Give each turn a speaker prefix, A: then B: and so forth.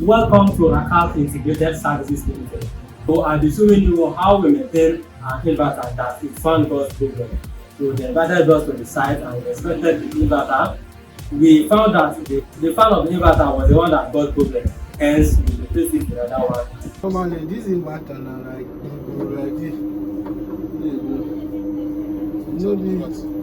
A: Welcome to Rakaal Integrated Services LTD. So I'll be showing you how we maintain an inverter that is found God's problem. So they invited us to the site and we inspected the inverter. We found that the fan of the inverter was the one that got problem. Hence, we replaced it with another one.
B: Normally, this inverter now like this. Let me see.